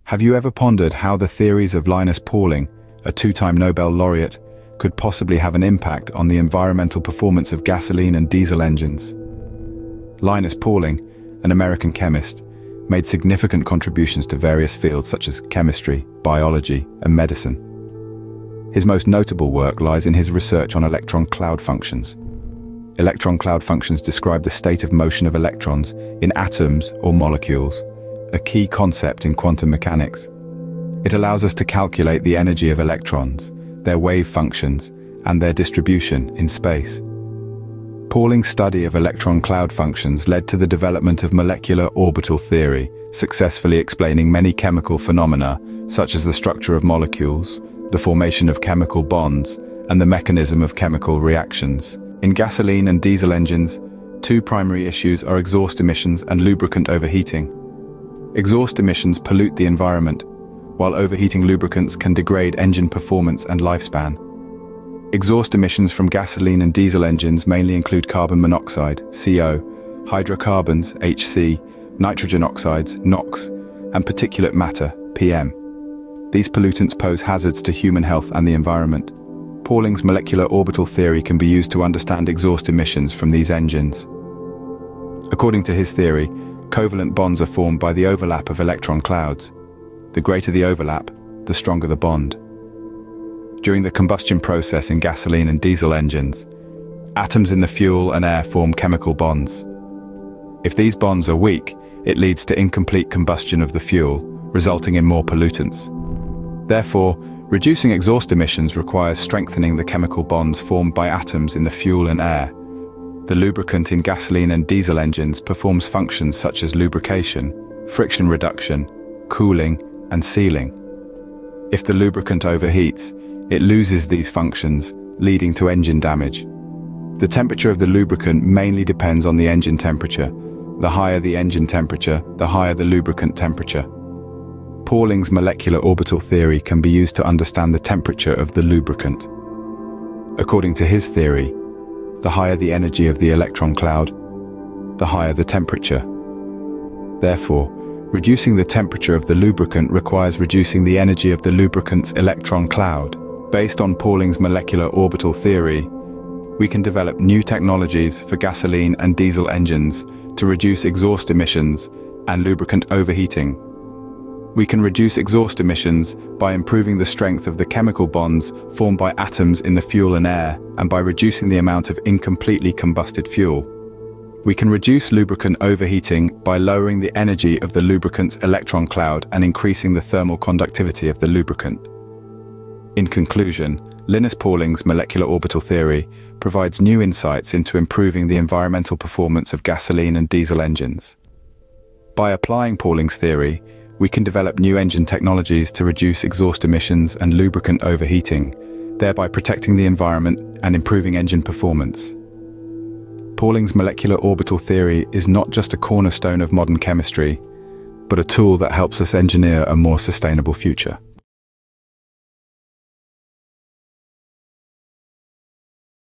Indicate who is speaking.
Speaker 1: Have you ever pondered how the theories of Linus Pauling, a two-time Nobel laureate, could possibly have an impact on the environmental performance of gasoline and diesel engines? Linus Pauling, an American chemist, made significant contributions to various fields such as chemistry, biology, and medicine. His most notable work lies in his research on electron cloud functions. Electron cloud functions describe the state of motion of electrons in atoms or molecules, a key concept in quantum mechanics. It allows us to calculate the energy of electrons, their wave functions, and their distribution in space. Pauling's study of electron cloud functions led to the development of molecular orbital theory, successfully explaining many chemical phenomena, such as the structure of molecules, the formation of chemical bonds, and the mechanism of chemical reactions. In gasoline and diesel engines, two primary issues are exhaust emissions and lubricant overheating. Exhaust emissions pollute the environment, while overheating lubricants can degrade engine performance and lifespan. Exhaust emissions from gasoline and diesel engines mainly include carbon monoxide, CO, hydrocarbons, HC, nitrogen oxides, NOx, and particulate matter, PM. These pollutants pose hazards to human health and the environment. Pauling's molecular orbital theory can be used to understand exhaust emissions from these engines. According to his theory, covalent bonds are formed by the overlap of electron clouds. The greater the overlap, the stronger the bond. During the combustion process in gasoline and diesel engines, atoms in the fuel and air form chemical bonds. If these bonds are weak, it leads to incomplete combustion of the fuel, resulting in more pollutants. Therefore, reducing exhaust emissions requires strengthening the chemical bonds formed by atoms in the fuel and air. The lubricant in gasoline and diesel engines performs functions such as lubrication, friction reduction, cooling, and sealing. If the lubricant overheats, it loses these functions, leading to engine damage. The temperature of the lubricant mainly depends on the engine temperature. The higher the engine temperature, the higher the lubricant temperature. Pauling's molecular orbital theory can be used to understand the temperature of the lubricant. According to his theory, the higher the energy of the electron cloud, the higher the temperature. Therefore, reducing the temperature of the lubricant requires reducing the energy of the lubricant's electron cloud. Based on Pauling's molecular orbital theory, we can develop new technologies for gasoline and diesel engines to reduce exhaust emissions and lubricant overheating. We can reduce exhaust emissions by improving the strength of the chemical bonds formed by atoms in the fuel and air, and by reducing the amount of incompletely combusted fuel. We can reduce lubricant overheating by lowering the energy of the lubricant's electron cloud and increasing the thermal conductivity of the lubricant. In conclusion, Linus Pauling's molecular orbital theory provides new insights into improving the environmental performance of gasoline and diesel engines. By applying Pauling's theory, we can develop new engine technologies to reduce exhaust emissions and lubricant overheating, thereby protecting the environment and improving engine performance. Pauling's molecular orbital theory is not just a cornerstone of modern chemistry, but a tool that helps us engineer a more sustainable future.